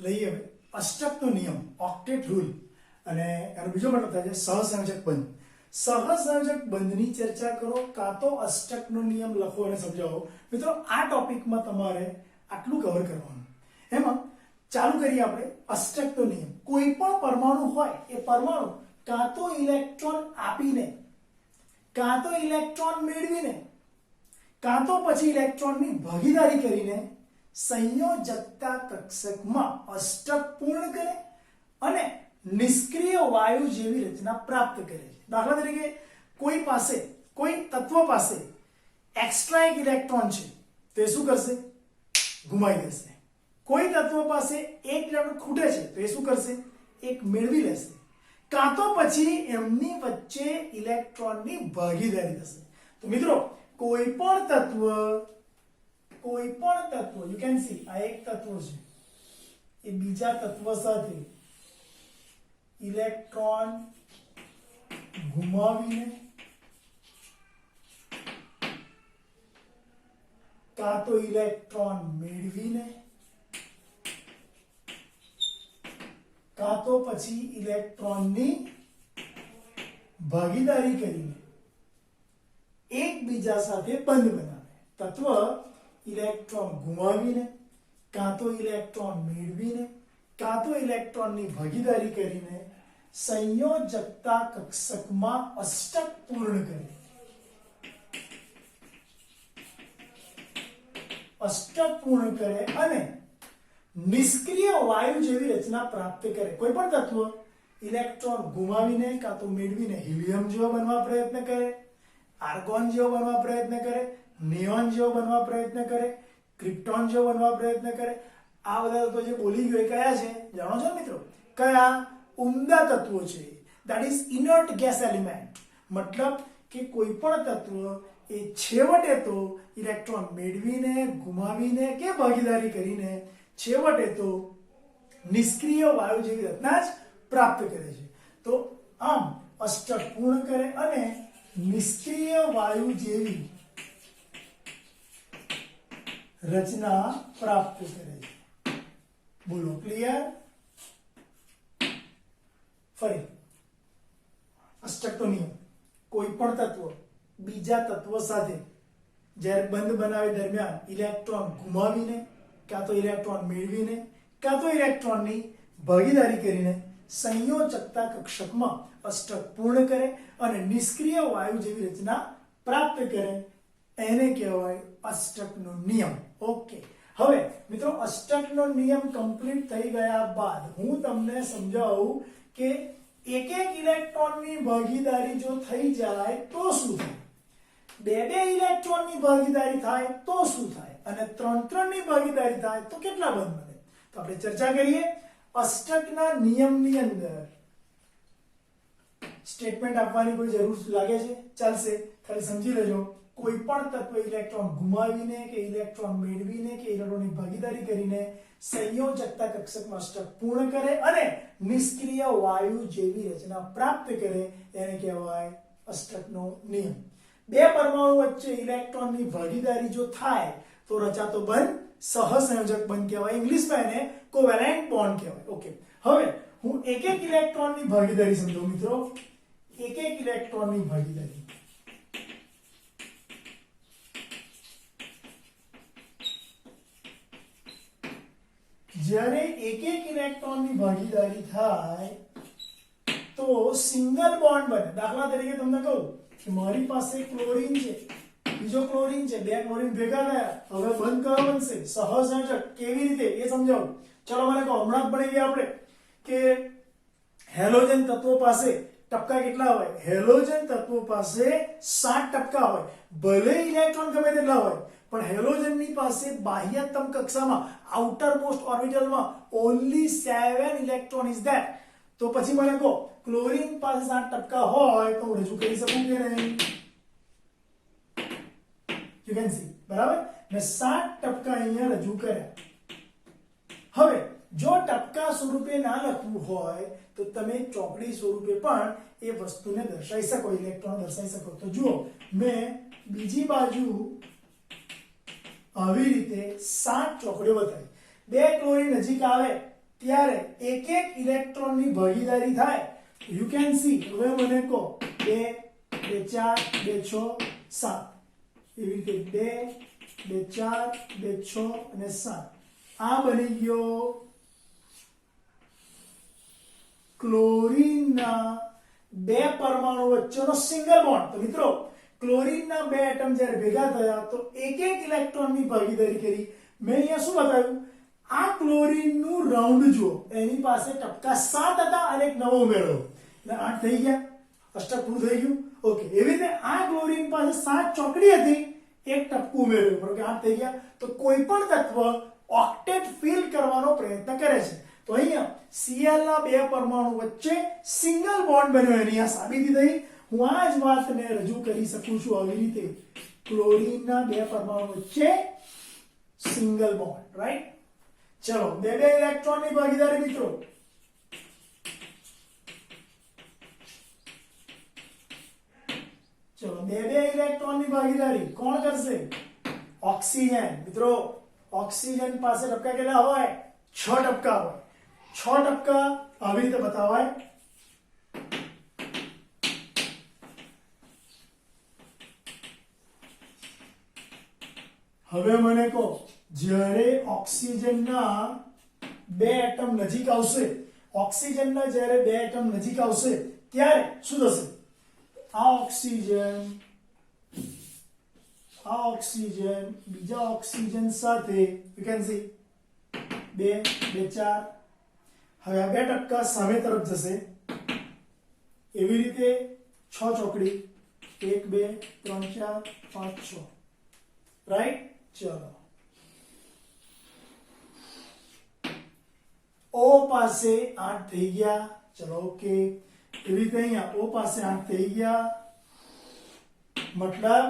લઈએ હવે અષ્ટકનો નિયમ ઓક્ટેટ રૂલ અને એનો બીજો મતલબ થાય છે સહસંયોજક બંધ. સહસંયોજક બંધની ચર્ચા કરો કાં તો અષ્ટકનો નિયમ લખો અને સમજાવો. મિત્રો આ ટોપિકમાં તમારે આટલું કવર કરવાનું. એમાં ચાલુ કરીએ આપણે અષ્ટકનો નિયમ. કોઈ પણ પરમાણુ હોય એ પરમાણુ કાં તો ઇલેક્ટ્રોન આપીને કાં તો ઇલેક્ટ્રોન મેળવીને કાં તો પછી ઇલેક્ટ્રોનની ભાગીદારી કરીને સંયોજકતા કક્ષકમાં અષ્ટક પૂર્ણ કરે અને નિષ્ક્રિય વાયુ જેવી રચના પ્રાપ્ત કરે છે. દાખલા તરીકે કોઈ તત્વ પાસે એક્સ્ટ્રા એક ઇલેક્ટ્રોન છે તો એ શું કરશે? ગુમાવી દેશે. કોઈ તત્વ પાસે એક ઇલેક્ટ્રોન ખૂટે છે તો એ શું કરશે? એક મેળવી લેશે. કાં તો પછી એમની વચ્ચે ઇલેક્ટ્રોનની ભાગીદારી થશે. તો મિત્રો કોઈ પણ તત્વ યુ કેન સી આ એક તત્વ છે એ બીજા તત્વ સાથે ઇલેક્ટ્રોન ગુમાવીને કાં તો ઇલેક્ટ્રોન મેળવીને કાં તો પછી ઇલેક્ટ્રોનની ભાગીદારી કરીને એકબીજા સાથે બંધ બનાવે. તત્વ ઇલેક્ટ્રોન ગુમાવીને કાં તો ઇલેક્ટ્રોન મેળવીને કાં તો ઇલેક્ટ્રોનની ભાગીદારી કરીને સંયોજકતા કક્ષકમાં અષ્ટક પૂર્ણ કરે. અષ્ટક પૂર્ણ કરે અને નિષ્ક્રિય વાયુ જેવી રચના પ્રાપ્ત કરે. કોઈ પણ તત્વ ઇલેક્ટ્રોન ગુમાવીને કાં તો મેળવીને હિલિયમ જેવો બનવા પ્રયત્ન કરે, આર્ગોન જેવો બનવા પ્રયત્ન કરે, નિયોન જેવો બનવા પ્રયત્ન કરે, ક્રિપ્ટોન જેવો બનવા પ્રયત્ન કરે. આ બધા તત્વો જે બોલી ગયો એ કયા છે જાણો છો મિત્રો? કયા? ઉમદા તત્વો છે. That is inert gas element. મતલબ કે કોઈ પણ તત્વ એ છેવટે તો ઇલેક્ટ્રોન મેળવીને, ગુમાવીને કે ભાગીદારી કરીને છેવટે તો નિષ્ક્રિય વાયુ જેવી રચના જ પ્રાપ્ત કરે છે. તો આમ અષ્ટક પૂર્ણ કરે અને નિષ્ક્રિય વાયુ જેવી રચના પ્રાપ્ત કરે છે. બોલો ક્લિયર? ફરી અષ્ટકનો નિયમ. કોઈ પણ તત્વ બીજા તત્વ સાથે જ્યારે બંધ બનાવે દરમિયાન ઇલેક્ટ્રોન ગુમાવીને કાં તો ઇલેક્ટ્રોન મેળવીને કાં તો ઇલેક્ટ્રોનની ભાગીદારી કરીને સંયોજકતા કક્ષકમાં અષ્ટક પૂર્ણ કરે અને નિષ્ક્રિય વાયુ જેવી રચના પ્રાપ્ત કરે એને કહેવાય અષ્ટકનો નિયમ. ઓકે, હવે મિત્રો અષ્ટકનો નિયમ કમ્પ્લીટ થઈ ગયા બાદ હું તમને સમજાવું કે એક ઇલેક્ટ્રોનની ભાગીદારી જો થઈ જાય તો શું થાય, બે ઇલેક્ટ્રોનની ભાગીદારી થાય તો શું થાય અને ત્રણની ભાગીદારી થાય તો કેટલા બંધ બને. તો આપણે ચર્ચા કરીએ. અષ્ટકના નિયમની અંદર સ્ટેટમેન્ટ આપવાની કોઈ જરૂર લાગે છે? ચાલશે, ખાલી સમજી લેજો. કોઈ પણ તત્વ ઇલેક્ટ્રોન ગુમાવીને કે ઇલેક્ટ્રોન મેળવીને કે ઇલેક્ટ્રોનની ભાગીદારી કરીને સંયોજકતા કક્ષકમાં અષ્ટક પૂર્ણ કરે અને નિષ્ક્રિય વાયુ જેવી રચના પ્રાપ્ત કરે એને કહેવાય અષ્ટકનો નિયમ. બે પરમાણુ વચ્ચે ઇલેક્ટ્રોનની ભાગીદારી જો થાય તો રચાતો બંધ સહસંયોજક બંધ કહેવાય. ઇંગ્લિશમાં એને કોવેલેન્ટ બોન્ડ કહેવાય. ઓકે, હવે હું એક ઇલેક્ટ્રોનની ભાગીદારી સમજો મિત્રો. એક ઇલેક્ટ્રોનની ભાગીદારી જ્યારે એક ઇલેક્ટ્રોનની ભાગીદારી થાય તો સિંગલ બોન્ડ બને. દાખલા તરીકે તમને કહું કે મારી પાસે ક્લોરીન છે, બીજો ક્લોરીન છે, બે ક્લોરીન ભેગા થયા, હવે બંધ કયો બનશે? સહસંયોજક. કેવી રીતે એ સમજાવું. ચલો મને કહો, હમણાં જ ભણી ગયા આપણે કે હેલોજન તત્વો પાસે ટપકા કેટલા હોય? હેલોજન તત્વો પાસે 7 ટપકા હોય. ભલે ઇલેક્ટ્રોન ગમે તેટલા હોય પણ હેલોજનની પાસે બાહ્યતમ કક્ષામાં આઉટર મોસ્ટ ઓર્બિટલમાં ઓન્લી 7 ઇલેક્ટ્રોન ઇઝ ધેટ. તો પછી મને કહો ક્લોરીન પાસે 7 ટપકા હોય તો હું રજૂ કરી શકું કે નહીં? યુ કેન સી, બરાબર? મેં 7 ટપકા અહીંયા રજૂ કર્યા. હવે જો ટપકા સ્વરૂપે ના લખવું હોય તો તમે ચોકડી સ્વરૂપે પણ એ વસ્તુને દર્શાવી શકો, ઇલેક્ટ્રોન દર્શાવી શકો. તો જુઓ, મેં બીજી બાજુ આવી રીતે 7 ચોકડીઓ બતાવી. બે ક્લોરીન નજીક આવે ત્યારે એક એક ઇલેક્ટ્રોનની ભાગીદારી થાય. You can see. હવે મને કહો 2 2 4 2 6 7 એવી રીતે 2 2 4 2 6 અને 7 આ બની ગયો ક્લોરીનના બે પરમાણુ વચ્ચેનો સિંગલ બોન્ડ. તો મિત્રો ક્લોરીનના બે એટમ જ્યારે ભેગા થયા તો એક એક ઇલેક્ટ્રોનની ભાગીદારી કરી. મેં અહીંયા શું બતાવ્યું? આ ક્લોરીનનું રાઉન્ડ જુઓ, એની પાસે ટપકા 7 હતા અને એક નવો ઉમેરો એટલે 8 થઈ ગયા. અષ્ટક પૂરું થઈ ગયું. ઓકે, એવી રીતે આ ક્લોરીન પાસે 7 ચોકડી હતી, એક ટપકું ઉમેર્યું બરોબર કે 8 થઈ ગયા. તો કોઈ પણ તત્વ ઓક્ટેટ ફિલ કરવાનો પ્રયત્ન કરે છે. તો અહીંયા Cl ના બે પરમાણુ વચ્ચે સિંગલ બોન્ડ બન્યો એની આ સાબિતી થઈ. હું આ જ વાતને રજૂ કરી શકું છું આવી રીતે. ક્લોરીનના બે પરમાણુ વચ્ચે સિંગલ બોન્ડ, રાઈટ? ચલો, બે બે ઇલેક્ટ્રોનની ભાગીદારી મિત્રો. ચલો, બે બે ઇલેક્ટ્રોનની ભાગીદારી કોણ કરશે? ઓક્સિજન. મિત્રો ઓક્સિજન પાસે ટપકા કેટલા હોય? 6 ટપકા હોય. 6 ટપકા આવી રીતે બતાવાય. હવે મને કહો, જ્યારે ઓક્સિજનના બે એટમ નજીક આવશે, ઓક્સિજનના જ્યારે બે એટમ નજીક આવશે ત્યારે શું થશે? આ ઓક્સિજન બીજા ઓક્સિજન સાથે યુ કેન સી 2 2 4. હવે આ બે ટપકા સામે તરફ જશે. એવી રીતે 6 ચોકડી 1 2 3 4 5 6, રાઈટ? ચલો, O પાસે 8 થઈ ગયા. ચલો, ઓકે. એવી રીતે અહીંયા O પાસે 8 થઈ ગયા. મતલબ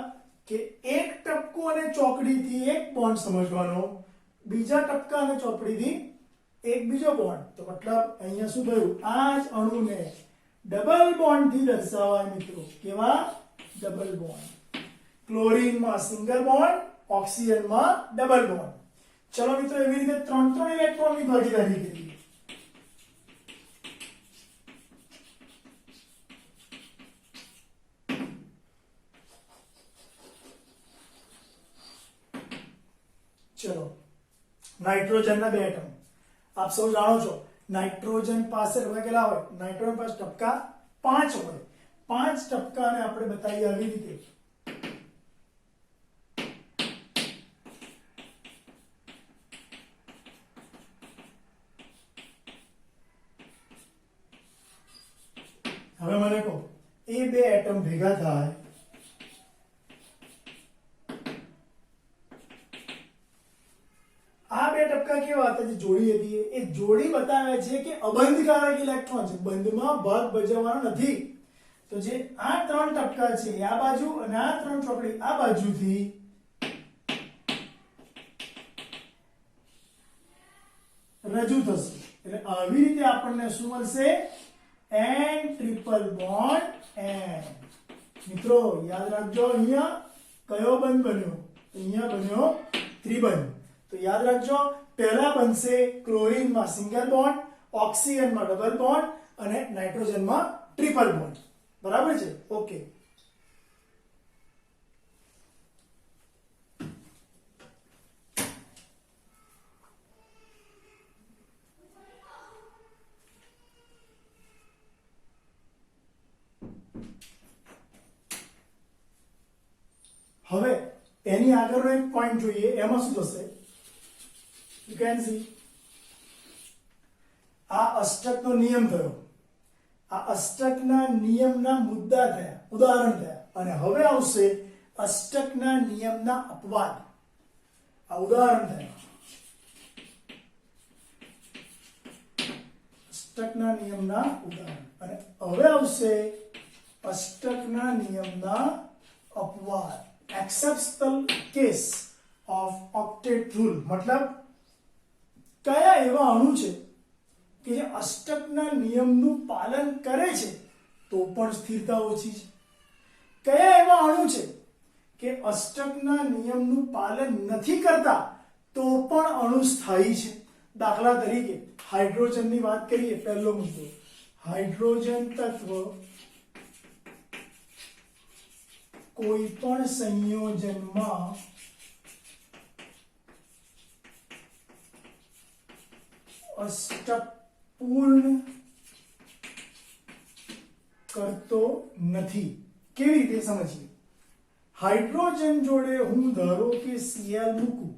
કે એક ટપકું અને ચોકડીથી એક બોન્ડ સમજવાનો, બીજા ટપકા અને ચોકડીથી એક બીજો બોન્ડ. તો મતલબ અહીંયા શું થયું? આ જ અણુને ડબલ બોન્ડથી દર્શાવાય મિત્રો. કેવા? Double bond. ક્લોરીનમાં સિંગલ બોન્ડ, ઓક્સિજનમાં ડબલ બોન્ડ. ચલો મિત્રો, એવી રીતે 3 ઇલેક્ટ્રોનની ભાગીદારી કરી. ચલો, નાઇટ્રોજનના બે એટમ. આપ સૌ જાણો છો નાઇટ્રોજન પાસે કેટલા હોય? નાઇટ્રોજન પાસે ટપકા 5 હોય. 5 ટપકાને આપણે બતાવીએ આવી રીતે. હવે મને કહો, એ બે એટમ ભેગા થાય આ બે ટપકા કેવા હતા? જે જોડી હતી એ જોડી બતાવે છે કે અબંધકારક ઇલેક્ટ્રોન છે, બંધમાં ભાગ ભજવવાનો નથી. તો જે આ 3 ટપકા છે આ બાજુ અને આ 3 ચોકડી આ બાજુથી રજૂ થશે. એટલે આવી રીતે આપણને શું મળશે? N triple bond N. મિત્રો યાદ રાખજો, અહીંયા કયો બંધ બન્યો? અહીંયા બન્યો ત્રિબંધ. તો યાદ રાખજો, પહેલા બનશે ક્લોરીનમાં સિંગલ બોન્ડ, ઓક્સિજનમાં ડબલ બોન્ડ અને નાઇટ્રોજનમાં ટ્રિપલ બોન્ડ. બરાબર છે? ઓકે. હવે એની આગળનો એક પોઈન્ટ જોઈએ. એમાં શું થશે? યુ કેન સી, આ અષ્ટકનો નિયમ થયો. આ અષ્ટકના નિયમના મુદ્દા થયા, ઉદાહરણ થયા. અને હવે આવશે અષ્ટકના નિયમના અપવાદ. આ ઉદાહરણ થયા. અષ્ટકના નિયમના ઉદાહરણ. અને હવે આવશે અષ્ટકના નિયમના અપવાદ. Exceptional case of octet rule. મતલબ કયા એવા અણુ છે કે જે અષ્ટકના નિયમનું પાલન કરે છે તો પણ સ્થિરતા ઓછી છે? કયા એવા અણુ છે કે અષ્ટકના નિયમનું પાલન નથી કરતા તો પણ અણુ સ્થાયી છે? દાખલા તરીકે હાઇડ્રોજનની વાત કરીએ, પહેલો મુદ્દો હાઇડ્રોજન તત્વ કોઈ પણ સંયોજનમાં અષ્ટક પૂર્ણ કરતો નથી. કેવી રીતે સમજીએ? હાઇડ્રોજન જોડે હું ધારો કે Cl મૂકું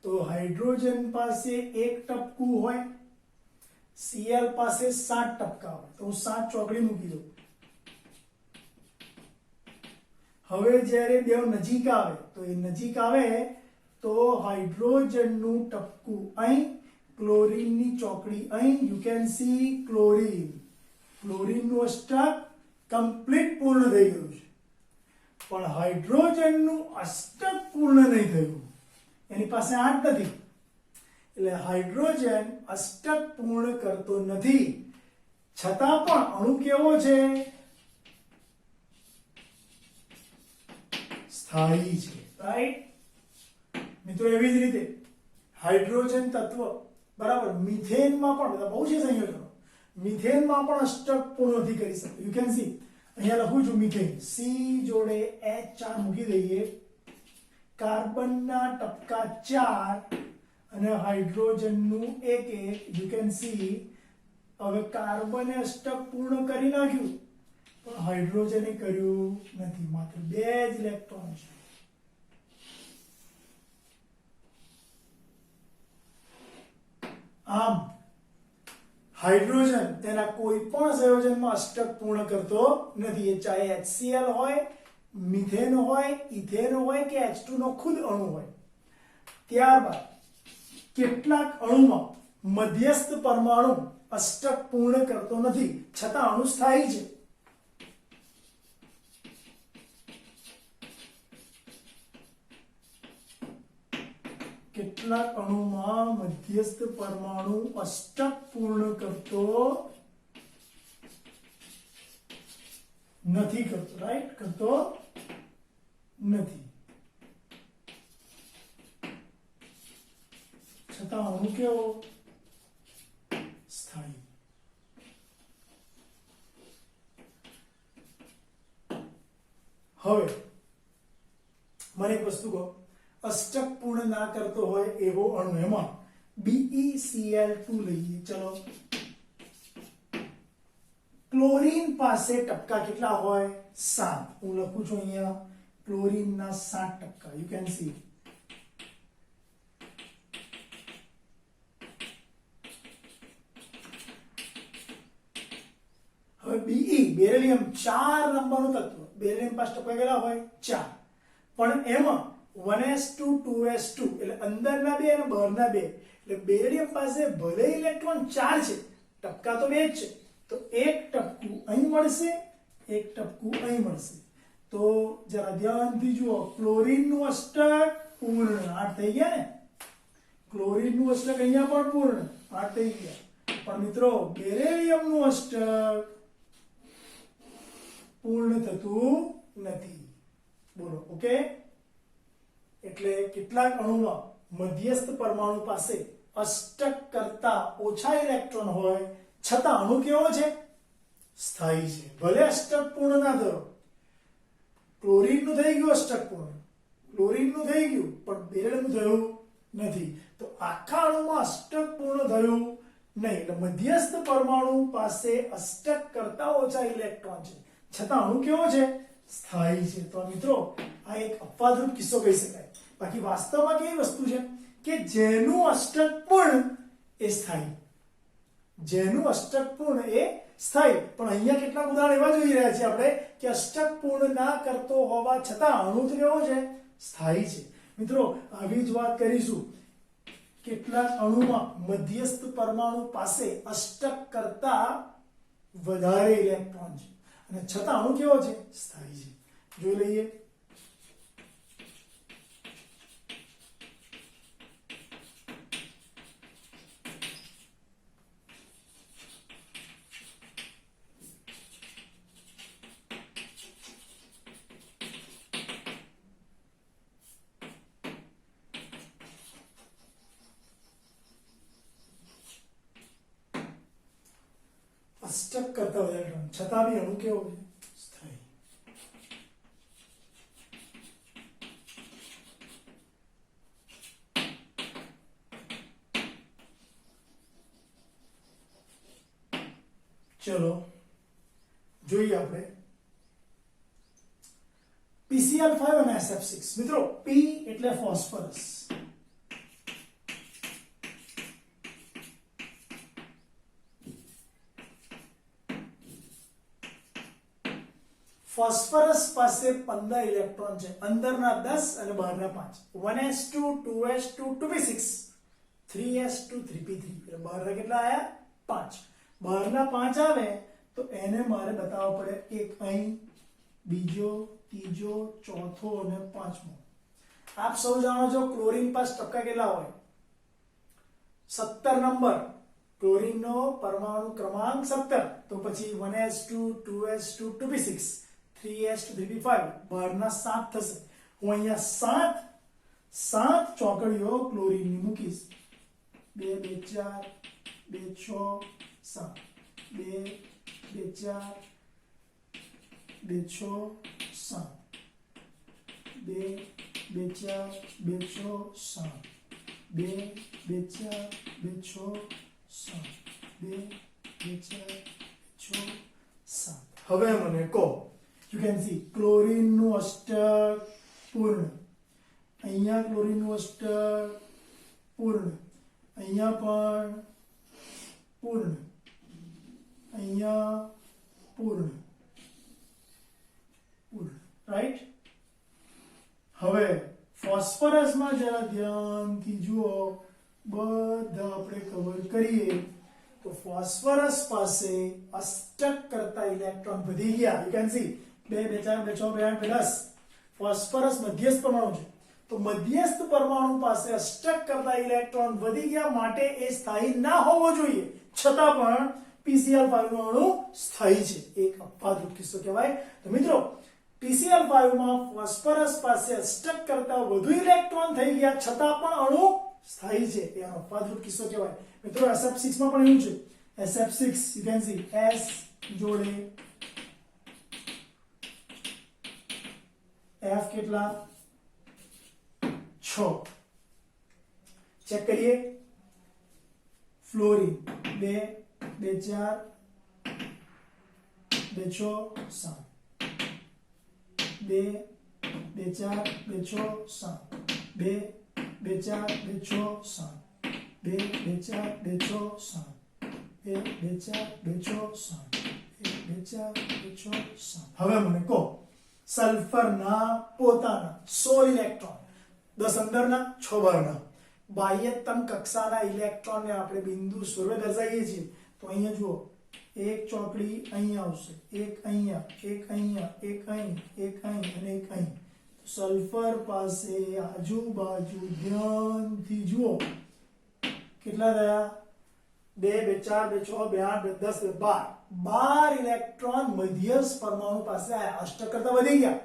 તો હાઇડ્રોજન પાસે એક ટપકું હોય, Cl પાસે 7 ટપકા હોય, તો હું 7 ચોકડી મૂકી દઉં. હવે જ્યારે બે નજીક આવે તો એ નજીક આવે તો હાઇડ્રોજનનું ટપકું અહીં, ક્લોરીનની ચોકડી અહીં. You can C ક્લોરીનનું Ashtak complete પૂર્ણ થઈ ગયું છે, પણ હાઇડ્રોજનનું અષ્ટક પૂર્ણ નહીં થયું, એની પાસે 8 નથી. એટલે હાઇડ્રોજન અષ્ટક પૂર્ણ કરતો નથી, છતાં પણ અણુ કેવો છે? સ્થાયી છે. રાઈટ મિત્રો? એવી જ રીતે હાઇડ્રોજન તત્વ બરાબર મિથેનમાં પણ, બધા બહુ છે સંયોજનો, મિથેનમાં પણ અષ્ટક પૂર્ણ નથી કરી શકતું. યુ કેન સી અહીંયા લખું છું મિથેન, સી જોડે H4 મૂકી દઈએ, કાર્બનના ટપકા 4 અને હાઇડ્રોજનનું 1 યુ કેન સી. હવે કાર્બને અષ્ટક પૂર્ણ કરી નાખ્યું પણ હાઇડ્રોજને કર્યું નથી, માત્ર 2 જ ઇલેક્ટ્રોન છે. આમ હાઇડ્રોજન તેના કોઈ પણ સંયોજનમાં અષ્ટક પૂર્ણ કરતો નથી. એ ચાહે HCl હોય, મિથેન હોય, ઇથેન હોય કે H2 નો ખુદ અણુ હોય. ત્યારબાદ કેટલાક અણુમાં મધ્યસ્થ પરમાણુ અષ્ટક પૂર્ણ કરતો નથી, છતાં અણુ સ્થાયી છે. કેટલાક અણુમાં મધ્યસ્થ પરમાણુ અષ્ટક પૂર્ણ કરતો નથી, રાઈટ? કરતો નથી, છતાં અણુ કેવો? સ્થાયી. હવે મને એક વસ્તુ કહો, અષ્ટક પૂર્ણ ના કરતો હોય એવો અણુ, એમાં BeCl2 લઈએ. ચલો, ક્લોરીન પાસે ટપકા કેટલા હોય? 7. હું લખું છું અહીંયા ક્લોરીનના 7 ટપકા. You can see. હવે બેરિલિયમ 4 નંબરનું તત્વ, બેરિલિયમ પાસે ટપકા કેટલા હોય? 4. પણ એમાં 1s2 2s2 એટલે અંદરના 2 અને બહારના 2, એટલે બેરિલિયમ પાસે ભલે ઇલેક્ટ્રોન 4 છે, ટપકા તો 2 જ છે, તો એક ટપકું અહીં મળશે, એક ટપકું અહીં મળશે. તો જરા ધ્યાનથી જુઓ, ક્લોરીનનું અષ્ટક પૂર્ણ 8 થઈ ગયા ને, ક્લોરીનનું અષ્ટક અહીંયા પણ પૂર્ણ 8 થઈ ગયા. પણ મિત્રો બેરિલિયમનું અષ્ટક પૂર્ણ થતું નથી. બોલો, ઓકે? એટલે કેટલાક અણુમાં મધ્યસ્થ પરમાણુ પાસે અષ્ટક કરતા ઓછા ઇલેક્ટ્રોન હોય, છતાં અણુ કેવો છે? સ્થાયી છે. ભલે અષ્ટક પૂર્ણ ના થયો, ક્લોરીનનું થઈ ગયું અષ્ટક પૂર્ણ, ક્લોરીનનું થઈ ગયું, પણ બેરિલિયમનું થયું નથી. તો આખા અણુમાં અષ્ટક પૂર્ણ થયું નહીં. એટલે મધ્યસ્થ પરમાણુ પાસે અષ્ટક કરતા ઓછા ઇલેક્ટ્રોન છે, છતાં અણુ કેવો છે? સ્થાયી છે. તો મિત્રો આ એક અપવાદરૂપ કિસ્સો કહી શકાય. બાકી વાસ્તવમાં કેવી વસ્તુ છે કે જેનું અષ્ટક પૂર્ણ એ સ્થાયી, જેનું અષ્ટક પૂર્ણ એ સ્થાયી. પણ અહીંયા કેટલાક ઉદાહરણ એવા જોઈ રહ્યા છીએ આપણે કે અષ્ટક પૂર્ણ ના કરતો હોવા છતાં અણુ કેવો છે? સ્થાયી છે. મિત્રો આવી જ વાત કરીશું. કેટલાક અણુમાં મધ્યસ્થ પરમાણુ પાસે અષ્ટક કરતા વધારે ઇલેક્ટ્રોન છે અને છતાં અણુ કેવો છે? સ્થાયી છે. જોઈ લઈએ. અષ્ટક કરતા વધારે ઇલેક્ટ્રોન છતાં બી અણુ કેવો છે સ્થાયી. ચલો જોઈએ આપણે PCl5 અને SF6. મિત્રો P એટલે ફોસ્ફરસ, ફોસ્ફરસ પાસે 15 ઇલેક્ટ્રોન છે, અંદરના 10 અને બહારના 5. 1s2 2s2 2p6 3s2 3p3 એટલે બહારના કેટલા આયા 5. બહારના 5 આવે તો એને મારે બતાવવા પડે એક અહીં, બીજો, ત્રીજો, ચોથો અને પાંચમો. આપ સૌ જાણો છો ક્લોરીન પાસ ટપકા કેટલા હોય 17 નંબર. ક્લોરીનનો પરમાણુ ક્રમાંક 17. તો પછી 1s2 2s2 2p6 3s2 3p5 બહારના 7 થશે. હું અહીંયા 7 ચોકડીઓ ક્લોરીનની મૂકીશ. 2 2 4 2 6 7 2 2 4 2 6 7 2 2 4 2 6 7 2 2 4 2 6 7 2 2 4 2 6 7. હવે મને કહો, યુ કેન સી ક્લોરીનનું અષ્ટક પૂર્ણ, અહીંયા ક્લોરીનનું અષ્ટક પૂર્ણ, અહીંયા પણ પૂર્ણ, અહીંયા પૂર્ણ પૂર્ણ, રાઈટ. હવે ફોસ્ફરસમાં જરા ધ્યાનથી જુઓ, બધા આપણે કવર કરીએ તો ફોસ્ફરસ પાસે અષ્ટક કરતા ઇલેક્ટ્રોન વધી ગયા. You can C 2 2 4 2 6 2 8 10. ફોસ્ફરસ મધ્યસ્થ પરમાણુ છે, તો મધ્યસ્થ પરમાણુ પાસે અષ્ટક કરતા ઇલેક્ટ્રોન વધી ગયા, માટે એ સ્થાયી ના હોવો જોઈએ, છતાં પણ PCl5 નો અણુ સ્થાયી છે. એક અપવાદરૂપ કિસ્સો કહેવાય. તો મિત્રો PCl5 માં ફોસ્ફરસ પાસે અષ્ટક કરતા વધુ ઇલેક્ટ્રોન થઈ ગયા, છતાં પણ અણુ સ્થાયી છે. એ અપવાદરૂપ કિસ્સો કહેવાય. મિત્રો SF6 માં પણ એવું છે. SF6 you can C S જોડે F કેટલા 6. ચેક કરીએ. ફ્લોરીન 2 2 4 2 6 7 2 2 4 2 6 7 2 2 4 2 6 7 2 2 4 2 6 7 2 2 4 2 6 7 2 4 2 6 7. હવે મને કહો સલ્ફરના પોતાના 16 ઇલેક્ટ્રોન, 10 અંદરના 6 બહારના, બાહ્યતમ કક્ષાના ઇલેક્ટ્રોનને આપણે બિંદુ સ્વરૂપે દર્શાવીએ છીએ. તો અહીંયા જુઓ, એક ચોકડી અહીંયા આવશે, એક અહીંયા, એક અહીંયા, એક અહીં, એક અહીં અને એક અહીં. સલ્ફર પાસે આજુબાજુ ધ્યાનથી જુઓ કેટલા થયા 2 2 4 2 6 2 8 2 10 12 ઇલેક્ટ્રોન મધ્યસ્થ પરમાણુ પાસે આયા, અષ્ટક કરતા વધી ગયા.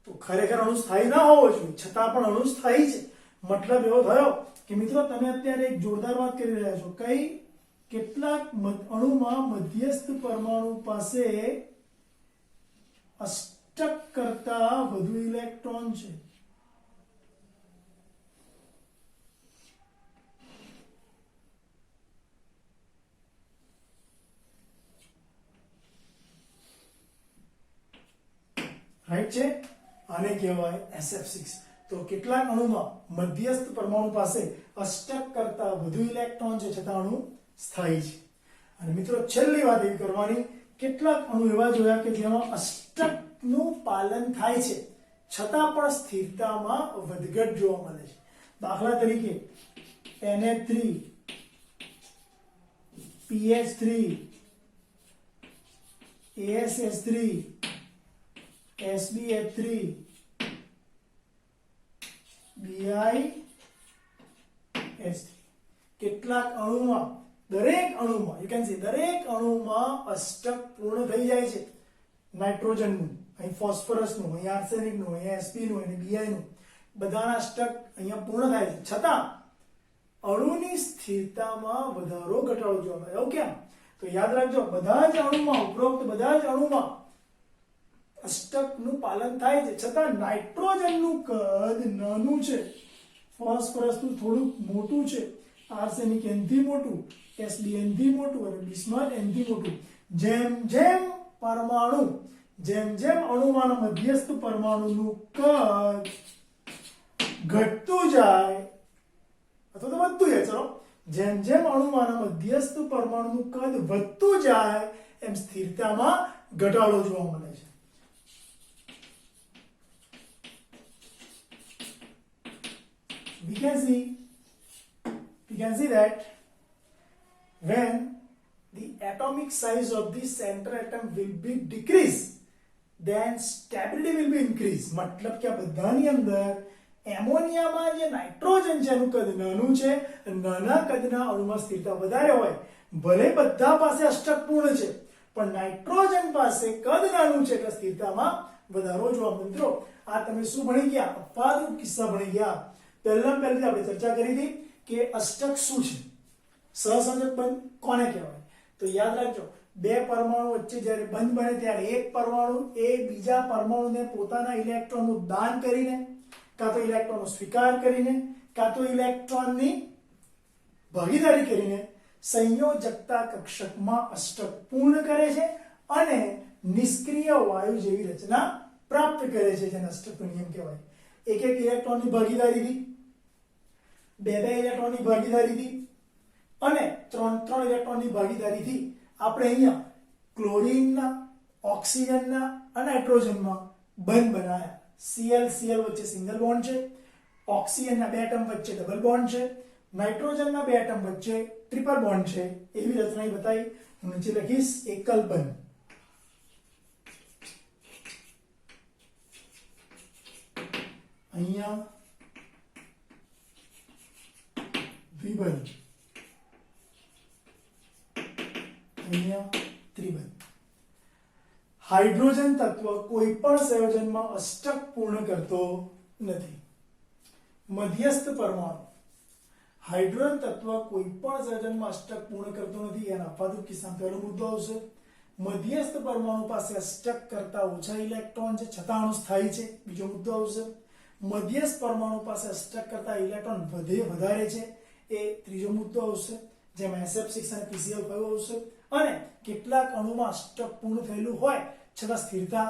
તો ખરેખર અણુ સ્થાયી ના હોવો જોઈએ, છતાં પણ અણુ સ્થાયી છે. મતલબ એવો થયો કે મિત્રો તમે અત્યારે એક જોરદાર વાત કરી રહ્યા છો. કઈ કેટલાક અણુમાં મધ્યસ્થ પરમાણુ પાસે અષ્ટક કરતા વધુ ઇલેક્ટ્રોન છે. રાઈટ છે. આને કહેવાય SF6. તો કેટલાક અણુમાં મધ્યસ્થ પરમાણુ પાસે અષ્ટક કરતા વધુ ઇલેક્ટ્રોન છે, છતાં અણુ સ્થાયી છે. અને મિત્રો છેલ્લી વાત એવી કરવાની, કેટલાક અણુ એવા જોયા કે જેમાં અષ્ટકનું પાલન થાય છે, છતાં પણ સ્થિરતામાં વધઘટ જોવા મળે છે. દાખલા તરીકે Na3 PH3 ASH3 SbH3 BiH3. કેટલાક અણુમાં, દરેક અણુમાં યુ કેન સી દરેક અણુમાં અષ્ટક પૂર્ણ થઈ જાય છે. નાઇટ્રોજનનું, અહીં ફોસ્ફરસનું, અહીં આર્સેનિકનું, અહીં Sp નું અને Bi નું, બધાના અષ્ટક અહીંયા પૂર્ણ થાય છે, છતાં અણુની સ્થિરતામાં વધારો ઘટાડો જોવા મળે. એવું કેમ? તો યાદ રાખજો બધા જ અણુમાં ઉપરોક્ત બધા જ અણુમાં અષ્ટકનું પાલન થાય છે, છતાં નાઇટ્રોજનનું કદ નાનું છે, ફોસ્ફરસનું થોડુંક મોટું છે, આર્સેનિક એનથી મોટું, એસડી એનથી મોટું અને બિસ્મથ એનથી મોટું. જેમ જેમ અણુમાંના મધ્યસ્થ પરમાણુનું કદ ઘટતું જાય અથવા તો વધતું જાય, ચલો જેમ અણુમાંના મધ્યસ્થ પરમાણુનું કદ વધતું જાય એમ સ્થિરતામાં ઘટાડો જોવા મળે છે. We can see that when the atomic size of the center atom will be decreased, then stability will be increased. मतलब કે આ બધાની અંદર એમોનિયામાં જે નાઇટ્રોજન છે એનું કદ નાનું છે, નાના કદના અણુમાં સ્થિરતા વધારે હોય. ભલે બધા પાસે અષ્ટક પૂર્ણ છે પણ નાઇટ્રોજન પાસે કદ નાનું છે એટલે સ્થિરતામાં વધારો જોવા મળે. મિત્રો આ તમે શું ભણી ગયા? અપવાદરૂપ કિસ્સા ભણી ગયા. પહેલી આપણે ચર્ચા કરી હતી કે અષ્ટક શું છે, સહસંયોજક બંધ કોને કહેવાય. તો યાદ રાખજો, બે પરમાણુ વચ્ચે જ્યારે બંધ બને ત્યારે એક પરમાણુ એ બીજા પરમાણુને પોતાના ઇલેક્ટ્રોનનું દાન કરીને, કાં તો ઇલેક્ટ્રોનનો સ્વીકાર કરીને, કાં તો ઇલેક્ટ્રોનની ભાગીદારી કરીને સંયોજકતા કક્ષકમાં અષ્ટક પૂર્ણ કરે છે અને નિષ્ક્રિય વાયુ જેવી રચના પ્રાપ્ત કરે છે, જેને અષ્ટકનો નિયમ કહેવાય. એક ઇલેક્ટ્રોનની ભાગીદારીથી, બે ઇલેક્ટ્રોનની ભાગીદારીથી અને ત્રણ ઇલેક્ટ્રોનની ભાગીદારીથી આપણે અહીંયા ક્લોરીનના, ઓક્સિજનના અને નાઇટ્રોજનમાં બંધ બનાવ્યા. Cl વચ્ચે સિંગલ બોન્ડ છે, ઓક્સિજનના બે એટમ વચ્ચે ડબલ બોન્ડ છે, નાઇટ્રોજનના બે એટમ વચ્ચે ટ્રિપલ બોન્ડ છે. એવી રચના બતાવી. હું નીચે લખીશ એકલ બંધ. અહીંયા દ્વિબંધ, અહીંયા ત્રિબંધ. હાઇડ્રોજન તત્વ કોઈ પણ સંયોજનમાં અષ્ટક પૂર્ણ કરતો નથી. મધ્યસ્થ પરમાણુ હાઇડ્રોજન તત્વ કોઈ પણ સંયોજનમાં અષ્ટક પૂર્ણ કરતો નથી. એના અપવાદરૂપ કિસ્સામાં પહેલો મુદ્દો આવશે. મધ્યસ્થ પરમાણુ પાસે અષ્ટક કરતા ઓછા ઇલેક્ટ્રોન છે છતાં અણુ સ્થાયી છે. બીજો મુદ્દો આવશે. મધ્યસ્થ પરમાણુ પાસે અષ્ટક કરતા ઇલેક્ટ્રોન વધારે છે. એ ત્રીજો મુદ્દો આવશે, જેમાં SF6 અને PCl5 આવશે. અને કેટલાક અણુમાં અષ્ટક પૂર્ણ થયેલું હોય છતાં સ્થિરતા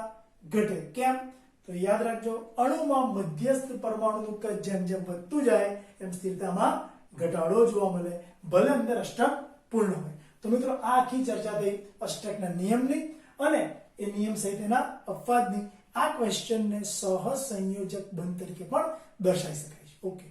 ઘટે. કેમ? તો યાદ રાખજો, અણુમાં મધ્યસ્થ પરમાણુનું કદ જેમ જેમ વધતું જાય એમ સ્થિરતામાં ઘટાડો જોવા મળે, ભલે અંદર અષ્ટક પૂર્ણ હોય. તો મિત્રો આ આખી ચર્ચા થઈ અષ્ટકના નિયમની અને એ નિયમ સહિત એના અપવાદની. આ ક્વેશ્ચનને સહસંયોજક બંધ તરીકે પણ દર્શાવી શકાય છે. ઓકે.